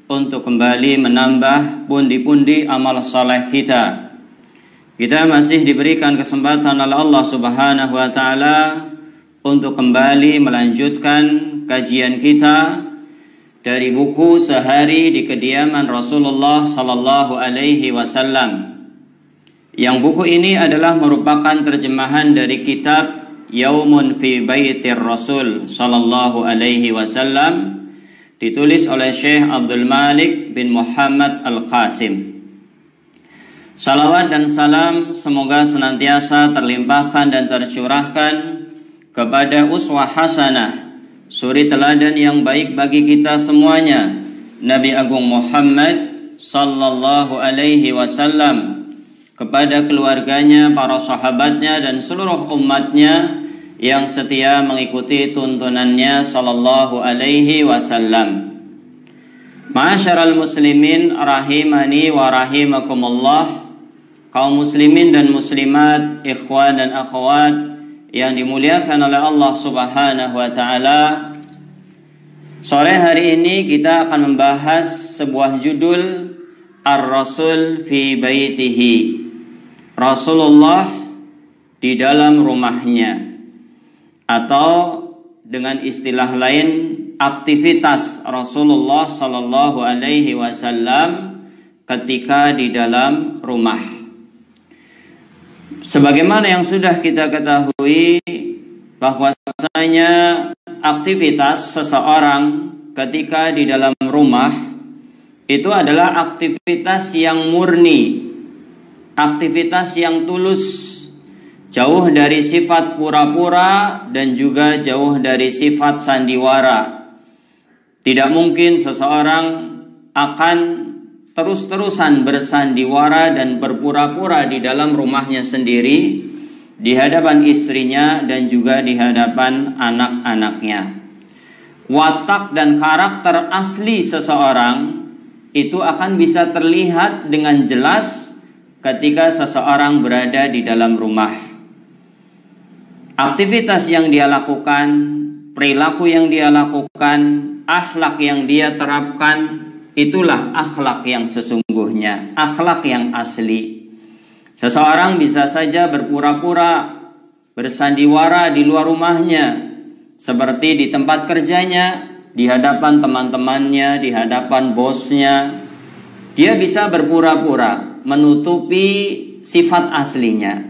untuk kembali menambah pundi-pundi amal saleh kita. Kita masih diberikan kesempatan oleh Allah Subhanahu wa taala untuk kembali melanjutkan kajian kita dari buku Sehari di Kediaman Rasulullah sallallahu alaihi wasallam. Yang buku ini adalah merupakan terjemahan dari kitab Yaumun fi Baitir Rasul sallallahu alaihi wasallam, ditulis oleh Syekh Abdul Malik bin Muhammad Al-Qasim. Salawat dan salam semoga senantiasa terlimpahkan dan tercurahkan kepada uswah hasanah, suri teladan yang baik bagi kita semuanya, Nabi Agung Muhammad sallallahu alaihi wasallam, kepada keluarganya, para sahabatnya, dan seluruh umatnya yang setia mengikuti tuntunannya sallallahu alaihi wasallam. Ma'asyaral muslimin rahimani wa rahimakumullah, kaum muslimin dan muslimat, ikhwan dan akhwat yang dimuliakan oleh Allah Subhanahu wa taala. Sore hari ini kita akan membahas sebuah judul, Ar-Rasul fi Baitihi, Rasulullah di dalam rumahnya, atau dengan istilah lain aktivitas Rasulullah sallallahu alaihi wasallam ketika di dalam rumah. Sebagaimana yang sudah kita ketahui bahwasanya aktivitas seseorang ketika di dalam rumah itu adalah aktivitas yang murni, aktivitas yang tulus, jauh dari sifat pura-pura dan juga jauh dari sifat sandiwara. Tidak mungkin seseorang akan terus-terusan bersandiwara dan berpura-pura di dalam rumahnya sendiri, di hadapan istrinya dan juga di hadapan anak-anaknya. Watak dan karakter asli seseorang itu akan bisa terlihat dengan jelas ketika seseorang berada di dalam rumah. Aktivitas yang dia lakukan, perilaku yang dia lakukan, akhlak yang dia terapkan, itulah akhlak yang sesungguhnya, akhlak yang asli. Seseorang bisa saja berpura-pura, bersandiwara di luar rumahnya, seperti di tempat kerjanya, di hadapan teman-temannya, di hadapan bosnya. Dia bisa berpura-pura, menutupi sifat aslinya.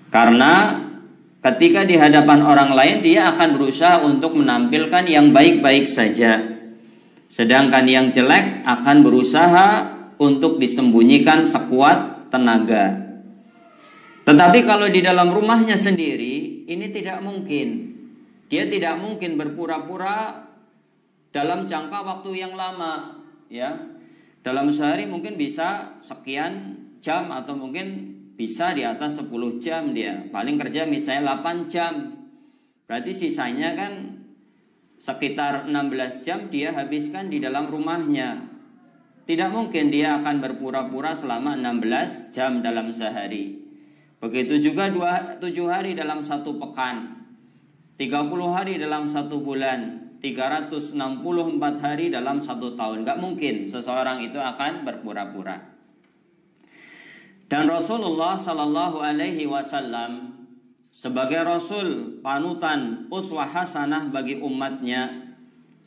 Karena ketika di hadapan orang lain, dia akan berusaha untuk menampilkan yang baik-baik saja. Sedangkan yang jelek akan berusaha untuk disembunyikan sekuat tenaga. Tetapi kalau di dalam rumahnya sendiri, ini tidak mungkin. Dia tidak mungkin berpura-pura dalam jangka waktu yang lama, ya. Dalam sehari mungkin bisa sekian jam atau mungkin bisa di atas 10 jam dia. Paling kerja misalnya 8 jam. Berarti sisanya kan sekitar 16 jam dia habiskan di dalam rumahnya. Tidak mungkin dia akan berpura-pura selama 16 jam dalam sehari. Begitu juga 7 hari dalam satu pekan, 30 hari dalam satu bulan, 364 hari dalam satu tahun. Gak mungkin seseorang itu akan berpura-pura. Dan Rasulullah sallallahu alaihi wasallam sebagai Rasul, panutan, uswah hasanah bagi umatnya,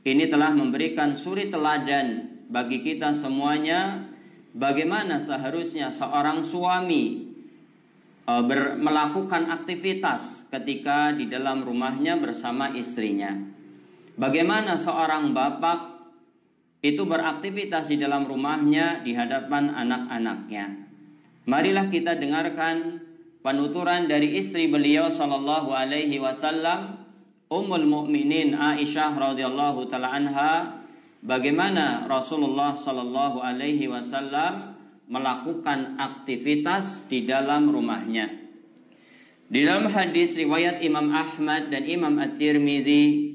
ini telah memberikan suri teladan bagi kita semuanya, bagaimana seharusnya seorang suami melakukan aktivitas ketika di dalam rumahnya bersama istrinya. Bagaimana seorang bapak itu beraktivitas di dalam rumahnya di hadapan anak-anaknya. Marilah kita dengarkan penuturan dari istri beliau sallallahu alaihi wasallam, Ummul Mukminin Aisyah radhiyallahu taala anha, bagaimana Rasulullah sallallahu alaihi wasallam melakukan aktivitas di dalam rumahnya. Di dalam hadis riwayat Imam Ahmad dan Imam At-Tirmidzi,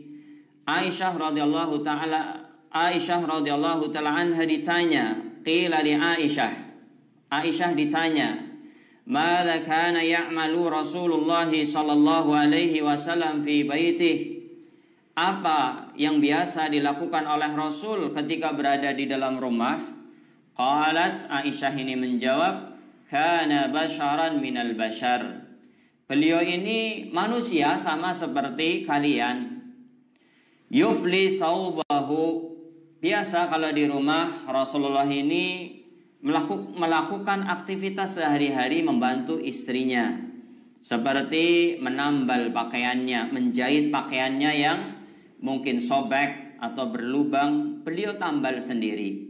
Aisyah radhiyallahu taala anha ditanya, qila li Aisyah ditanya, "Madza kana ya'malu Rasulullah sallallahu alaihi wasallam fi baitih?" Apa yang biasa dilakukan oleh Rasul ketika berada di dalam rumah? Qalat, Aisyah ini menjawab, kana basyaran minal bashar. Beliau ini manusia sama seperti kalian. Yufli saubahu. Biasa kalau di rumah Rasulullah ini melakukan aktivitas sehari-hari membantu istrinya, seperti menambal pakaiannya, menjahit pakaiannya yang mungkin sobek atau berlubang, beliau tambal sendiri.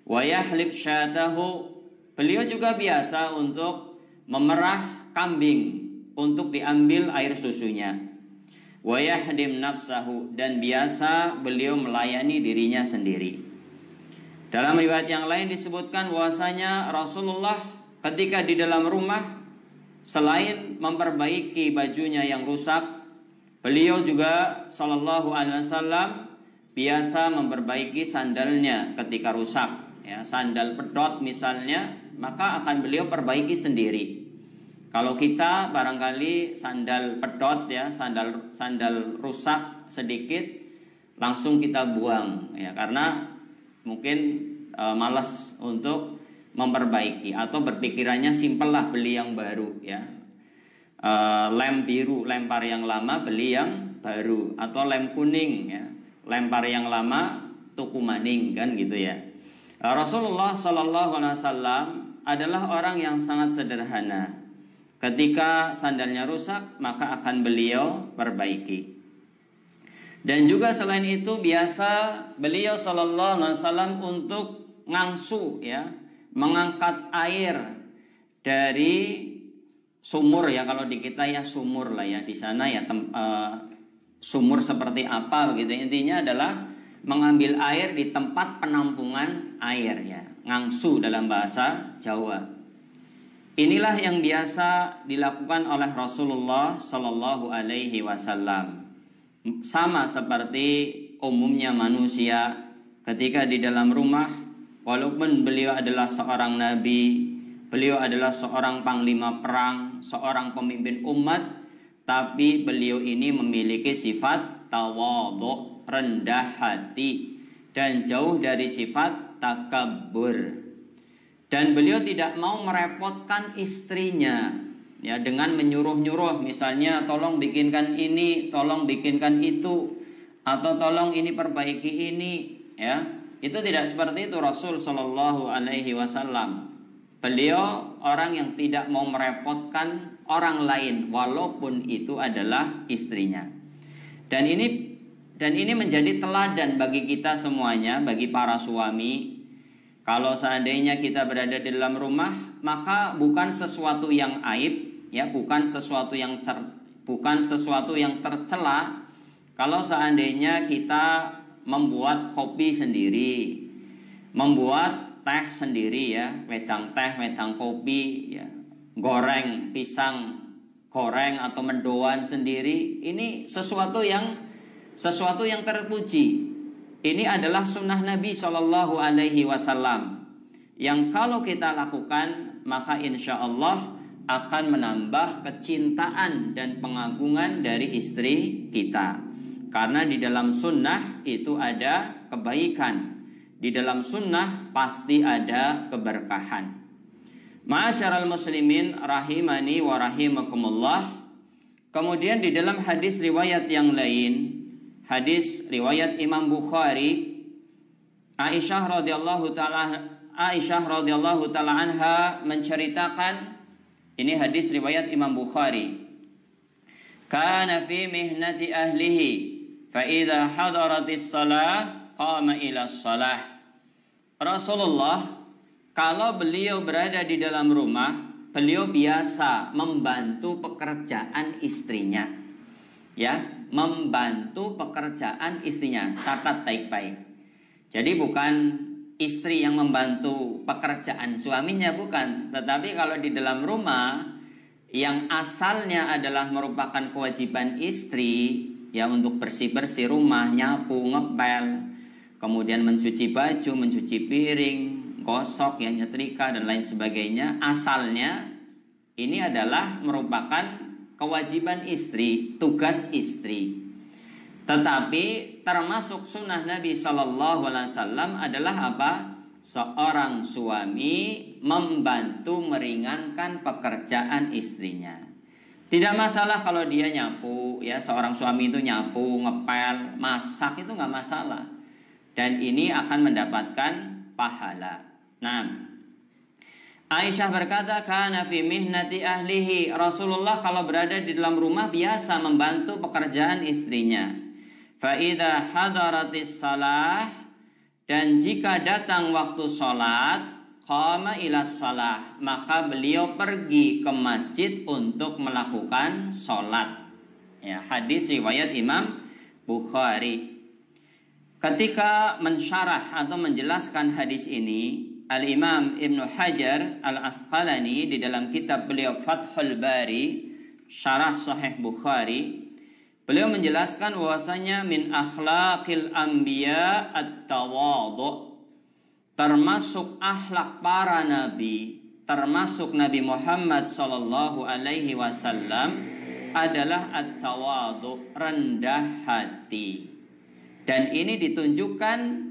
Wa yahlib syatahu, beliau juga biasa untuk memerah kambing untuk diambil air susunya. Wa yahdim nafsahu, dan biasa beliau melayani dirinya sendiri. Dalam riwayat yang lain disebutkan bahwasanya Rasulullah ketika di dalam rumah, selain memperbaiki bajunya yang rusak, beliau juga sallallahu alaihi wasallam biasa memperbaiki sandalnya ketika rusak, ya, sandal pedot misalnya, maka akan beliau perbaiki sendiri. Kalau kita barangkali sandal pedot, ya, sandal rusak sedikit langsung kita buang, ya, karena mungkin malas untuk memperbaiki, atau berpikirannya simpel lah, beli yang baru, ya. Lem biru lempar yang lama, beli yang baru, atau lem kuning, ya, lempar yang lama tuku maning, kan gitu ya. Rasulullah Shallallahu Alaihi Wasallam adalah orang yang sangat sederhana. Ketika sandalnya rusak, maka akan beliau perbaiki. Dan juga selain itu biasa beliau Shallallahu Alaihi Wasallam untuk ngangsu, ya, mengangkat air dari sumur, ya, kalau di kita ya sumur lah, ya, di sana ya sumur seperti apa begitu. Intinya adalah mengambil air di tempat penampungan air, ya, ngangsu dalam bahasa Jawa. Inilah yang biasa dilakukan oleh Rasulullah Shallallahu Alaihi Wasallam. Sama seperti umumnya manusia ketika di dalam rumah, walaupun beliau adalah seorang nabi, beliau adalah seorang panglima perang, seorang pemimpin umat, tapi beliau ini memiliki sifat tawadhu, rendah hati, dan jauh dari sifat takabbur. Dan beliau tidak mau merepotkan istrinya, ya, dengan menyuruh-nyuruh, misalnya tolong bikinkan ini, tolong bikinkan itu, atau tolong ini perbaiki ini, ya. Itu tidak seperti itu Rasul Shallallahu Alaihi Wasallam. Beliau orang yang tidak mau merepotkan orang lain, walaupun itu adalah istrinya. Dan ini menjadi teladan bagi kita semuanya, bagi para suami. Kalau seandainya kita berada di dalam rumah, maka bukan sesuatu yang aib, ya, bukan sesuatu yang tercela kalau seandainya kita membuat kopi sendiri, membuat teh sendiri, ya, wedang teh, wedang kopi, ya, goreng pisang goreng atau mendoan sendiri. Ini sesuatu yang terpuji. Ini adalah sunnah Nabi Shallallahu Alaihi Wasallam yang kalau kita lakukan, maka insya Allah akan menambah kecintaan dan pengagungan dari istri kita. Karena di dalam sunnah itu ada kebaikan, di dalam sunnah pasti ada keberkahan. Ma'asyaral muslimin rahimani wa rahimakumullah. Kemudian di dalam hadis riwayat yang lain, hadis riwayat Imam Bukhari, Aisyah radhiyallahu taala anha menceritakan, ini hadis riwayat Imam Bukhari. Kana fi mihnati ahlihi fa idza hadaratis shalah qama ila shalah. Rasulullah kalau beliau berada di dalam rumah, beliau biasa membantu pekerjaan istrinya, ya, membantu pekerjaan istrinya. Catat baik-baik. Jadi bukan istri yang membantu pekerjaan suaminya, bukan. Tetapi kalau di dalam rumah yang asalnya adalah merupakan kewajiban istri, ya, untuk bersih-bersih rumah, nyapu, ngepel, kemudian mencuci baju, mencuci piring, gosok, ya, nyetrika dan lain sebagainya, asalnya ini adalah merupakan kewajiban istri, tugas istri. Tetapi termasuk sunnah Nabi Shallallahu Alaihi Wasallam adalah apa? Seorang suami membantu meringankan pekerjaan istrinya. Tidak masalah kalau dia nyapu, ya, seorang suami itu nyapu, ngepel, masak, itu nggak masalah. Dan ini akan mendapatkan pahala. Nah, Aisyah berkata, kana fi mihnati ahlihi. Rasulullah kalau berada di dalam rumah biasa membantu pekerjaan istrinya. Fa idza hadaratis salah, dan jika datang waktu sholat, qama ilas salah, maka beliau pergi ke masjid untuk melakukan sholat. Ya, hadis riwayat Imam Bukhari. Ketika mensyarah atau menjelaskan hadis ini, Al-Imam Ibnu Hajar Al-Asqalani di dalam kitab beliau Fathul Bari, syarah Sahih Bukhari, beliau menjelaskan bahwasanya min akhlaqil anbiya at-tawadhu, termasuk akhlak para nabi, termasuk Nabi Muhammad sallallahu alaihi wasallam adalah at-tawadhu, rendah hati. Dan ini ditunjukkan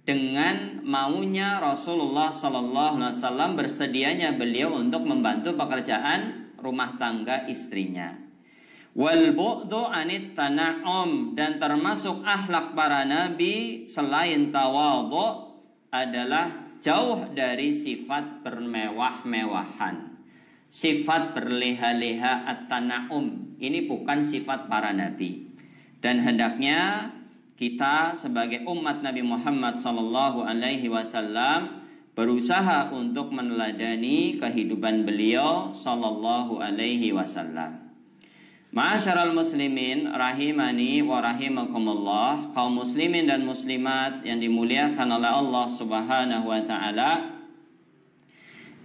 dengan maunya Rasulullah sallallahu alaihi wasallam, bersedianya beliau untuk membantu pekerjaan rumah tangga istrinya. Wal bu'du anit tana'um, dan termasuk akhlak para nabi selain tawadhu adalah jauh dari sifat bermewah-mewahan, sifat berleha-leha at-tana'um. Ini bukan sifat para nabi. Dan hendaknya kita sebagai umat Nabi Muhammad sallallahu alaihi wasallam berusaha untuk meneladani kehidupan beliau sallallahu alaihi wasallam. Ma'asyaral muslimin rahimani wa rahimakumullah, kaum muslimin dan muslimat yang dimuliakan oleh Allah Subhanahu wa taala.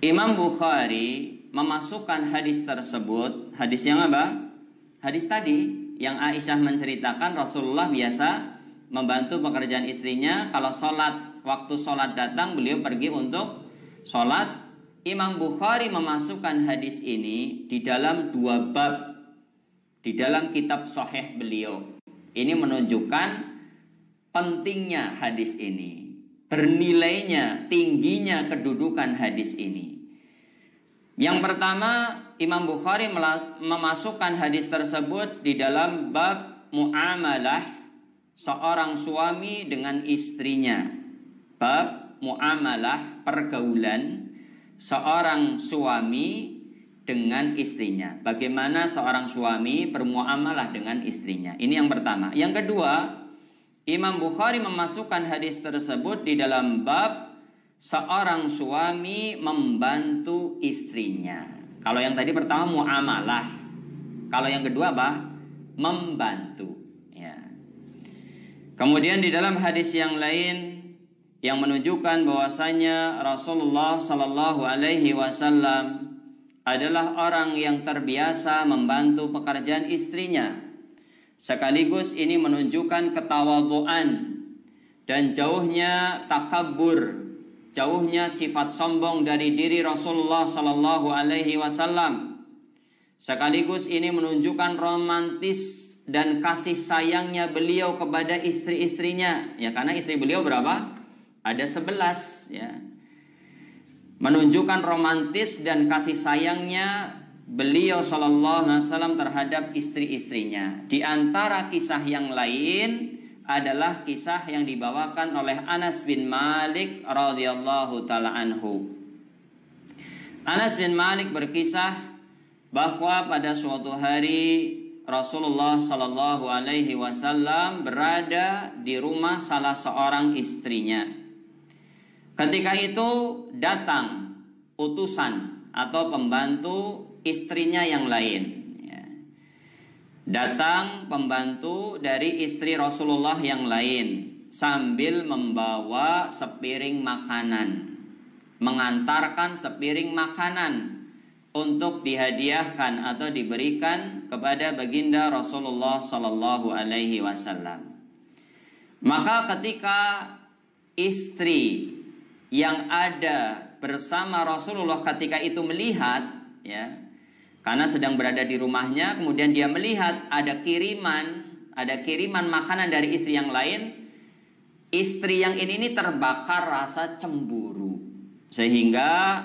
Imam Bukhari memasukkan hadis tersebut, hadis yang apa? Hadis tadi yang Aisyah menceritakan Rasulullah biasa membantu pekerjaan istrinya. Kalau waktu sholat datang, beliau pergi untuk sholat. Imam Bukhari memasukkan hadis ini di dalam 2 bab di dalam kitab Sahih beliau. Ini menunjukkan pentingnya hadis ini, bernilainya, tingginya kedudukan hadis ini. Yang pertama, Imam Bukhari memasukkan hadis tersebut di dalam bab muamalah seorang suami dengan istrinya. Bab muamalah, pergaulan seorang suami dengan istrinya. Bagaimana seorang suami bermuamalah dengan istrinya. Ini yang pertama. Yang kedua, Imam Bukhari memasukkan hadis tersebut di dalam bab seorang suami membantu istrinya. Kalau yang tadi pertama muamalah, kalau yang kedua apa? Membantu. Kemudian di dalam hadis yang lain yang menunjukkan bahwasanya Rasulullah sallallahu alaihi wasallam adalah orang yang terbiasa membantu pekerjaan istrinya. Sekaligus ini menunjukkan ketawadhuan dan jauhnya takabur, jauhnya sifat sombong dari diri Rasulullah sallallahu alaihi wasallam. Sekaligus ini menunjukkan romantis dan kasih sayangnya beliau kepada istri-istrinya. Ya, karena istri beliau berapa? Ada 11, ya. Menunjukkan romantis dan kasih sayangnya beliau sallallahu alaihi wasallam terhadap istri-istrinya. Di antara kisah yang lain adalah kisah yang dibawakan oleh Anas bin Malik radhiyallahu taala anhu. Anas bin Malik berkisah bahwa pada suatu hari Rasulullah sallallahu alaihi wasallam berada di rumah salah seorang istrinya. Ketika itu datang utusan atau pembantu istrinya yang lain. Datang pembantu dari istri Rasulullah yang lain sambil membawa sepiring makanan, mengantarkan sepiring makanan untuk dihadiahkan atau diberikan kepada baginda Rasulullah sallallahu alaihi wasallam. Maka ketika istri yang ada bersama Rasulullah ketika itu melihat, ya, karena sedang berada di rumahnya, kemudian dia melihat ada kiriman ada kiriman makanan dari istri yang lain, istri yang ini terbakar rasa cemburu. Sehingga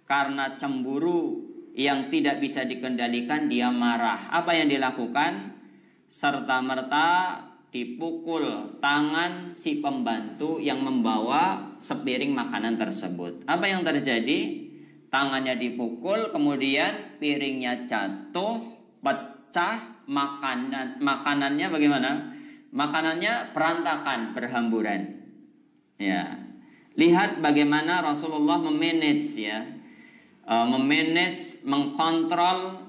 karena cemburu yang tidak bisa dikendalikan, dia marah. Apa yang dilakukan? Serta-merta dipukul tangan si pembantu yang membawa sepiring makanan tersebut. Apa yang terjadi? Tangannya dipukul, kemudian piringnya jatuh, pecah, makanannya bagaimana? Makanannya berantakan, berhamburan. Ya. Lihat bagaimana Rasulullah memanage ya. Mengkontrol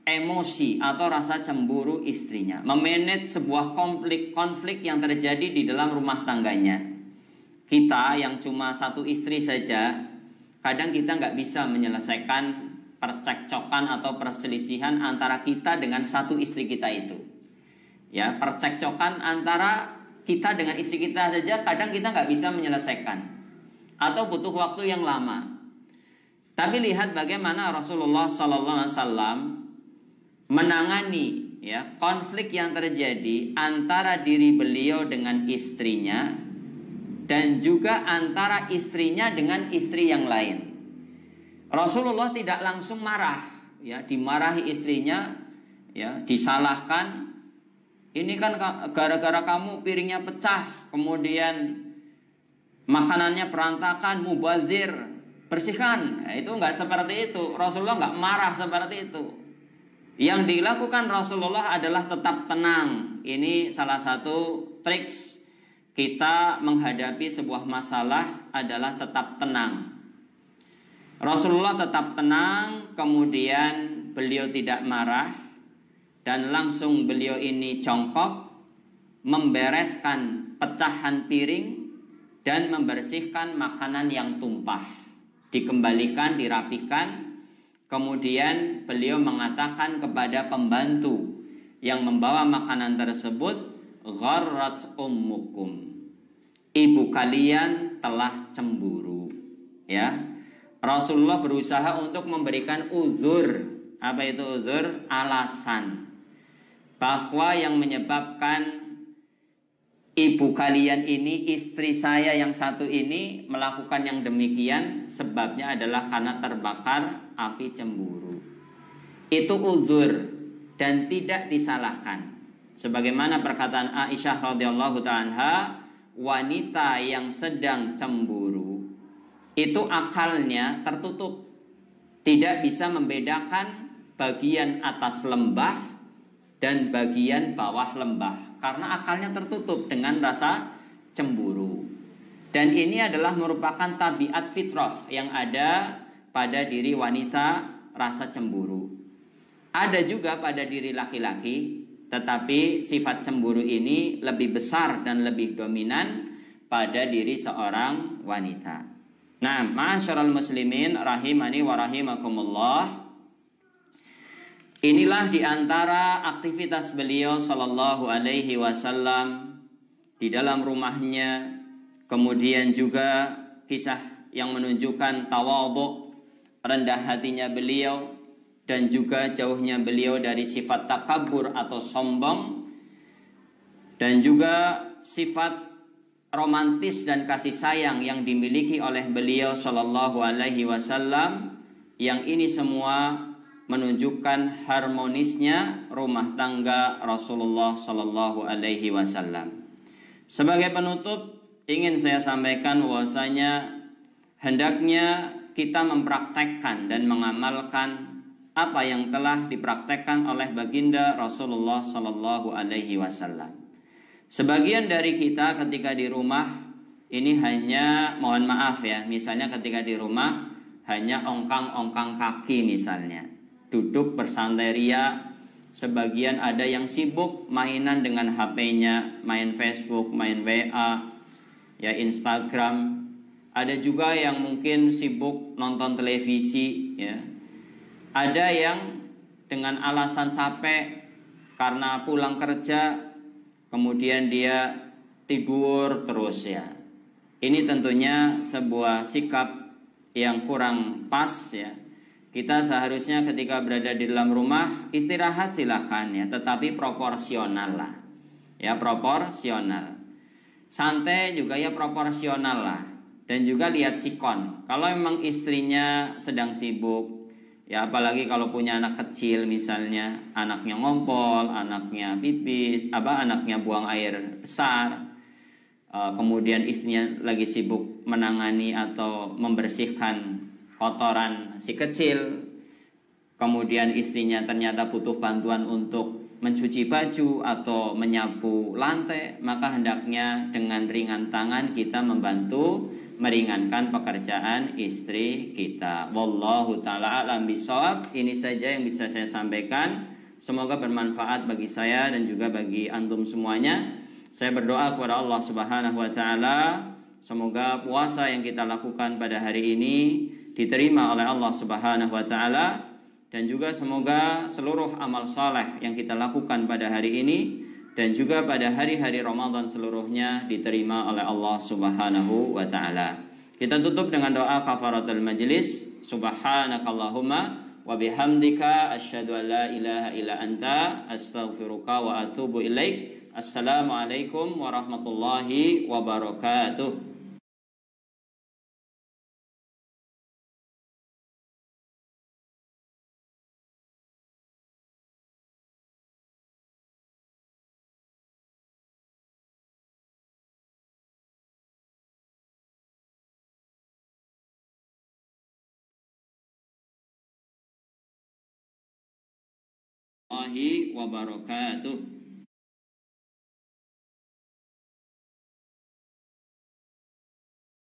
emosi atau rasa cemburu istrinya, memanage sebuah konflik yang terjadi di dalam rumah tangganya. Kita yang cuma satu istri saja, kadang kita nggak bisa menyelesaikan percekcokan atau perselisihan antara kita dengan satu istri kita itu. Ya, percekcokan antara kita dengan istri kita saja kadang kita nggak bisa menyelesaikan atau butuh waktu yang lama. Tapi lihat bagaimana Rasulullah SAW menangani ya konflik yang terjadi antara diri beliau dengan istrinya dan juga antara istrinya dengan istri yang lain. Rasulullah tidak langsung marah, ya, dimarahi istrinya, ya, disalahkan. Ini kan gara-gara kamu piringnya pecah, kemudian makanannya berantakan, mubazir, bersihkan. Nah, itu nggak seperti itu. Rasulullah nggak marah seperti itu. Yang dilakukan Rasulullah adalah tetap tenang. Ini salah satu triks kita menghadapi sebuah masalah adalah tetap tenang. Rasulullah tetap tenang, kemudian beliau tidak marah dan langsung beliau ini jongkok membereskan pecahan piring dan membersihkan makanan yang tumpah. Dikembalikan, dirapikan. Kemudian beliau mengatakan kepada pembantu yang membawa makanan tersebut, gharrat ummukum, ibu kalian telah cemburu. Ya, Rasulullah berusaha untuk memberikan uzur. Apa itu uzur? Alasan bahwa yang menyebabkan ibu kalian ini, istri saya yang satu ini melakukan yang demikian, sebabnya adalah karena terbakar api cemburu. Itu uzur dan tidak disalahkan. Sebagaimana perkataan Aisyah radhiyallahu ta'ala, wanita yang sedang cemburu itu akalnya tertutup, tidak bisa membedakan bagian atas lembah dan bagian bawah lembah karena akalnya tertutup dengan rasa cemburu. Dan ini adalah merupakan tabiat fitrah yang ada pada diri wanita, rasa cemburu. Ada juga pada diri laki-laki, tetapi sifat cemburu ini lebih besar dan lebih dominan pada diri seorang wanita. Nah, ma'asyiral muslimin rahimani wa rahimakumullah. Inilah diantara aktivitas beliau sallallahu alaihi wasallam di dalam rumahnya. Kemudian juga kisah yang menunjukkan tawadhu, rendah hatinya beliau, dan juga jauhnya beliau dari sifat takabur atau sombong, dan juga sifat romantis dan kasih sayang yang dimiliki oleh beliau sallallahu alaihi wasallam. Yang ini semua menunjukkan harmonisnya rumah tangga Rasulullah sallallahu alaihi wasallam. Sebagai penutup, ingin saya sampaikan bahwasanya hendaknya kita mempraktekkan dan mengamalkan apa yang telah dipraktekkan oleh baginda Rasulullah sallallahu alaihi wasallam. Sebagian dari kita ketika di rumah ini hanya, mohon maaf ya, misalnya ketika di rumah hanya ongkang-ongkang kaki misalnya, duduk bersantai ria. Sebagian ada yang sibuk mainan dengan HP-nya, main Facebook, main WA, ya Instagram. Ada juga yang mungkin sibuk nonton televisi, ya. Ada yang dengan alasan capek karena pulang kerja, kemudian dia tidur terus ya. Ini tentunya sebuah sikap yang kurang pas ya. Kita seharusnya ketika berada di dalam rumah istirahat silahkan ya, tetapi proporsional lah. Ya, proporsional. Santai juga ya proporsional lah. Dan juga lihat sikon. Kalau memang istrinya sedang sibuk, ya apalagi kalau punya anak kecil misalnya, anaknya ngompol, anaknya pipis, anaknya buang air besar, kemudian istrinya lagi sibuk menangani atau membersihkan kotoran si kecil, kemudian istrinya ternyata butuh bantuan untuk mencuci baju atau menyapu lantai, maka hendaknya dengan ringan tangan kita membantu meringankan pekerjaan istri kita. Wallahu ta'ala a'lam bishawab. Ini saja yang bisa saya sampaikan. Semoga bermanfaat bagi saya dan juga bagi antum semuanya. Saya berdoa kepada Allah Subhanahu wa taala, semoga puasa yang kita lakukan pada hari ini diterima oleh Allah Subhanahu wa taala. Dan juga semoga seluruh amal saleh yang kita lakukan pada hari ini dan juga pada hari-hari Ramadan seluruhnya diterima oleh Allah Subhanahu wa taala. Kita tutup dengan doa kafaratul majlis. Subhanakallahumma wa bihamdika asyhadu an la ilaha illa anta astaghfiruka wa atubu ilaik. Assalamualaikum warahmatullahi wabarakatuh. Wabarakatuh.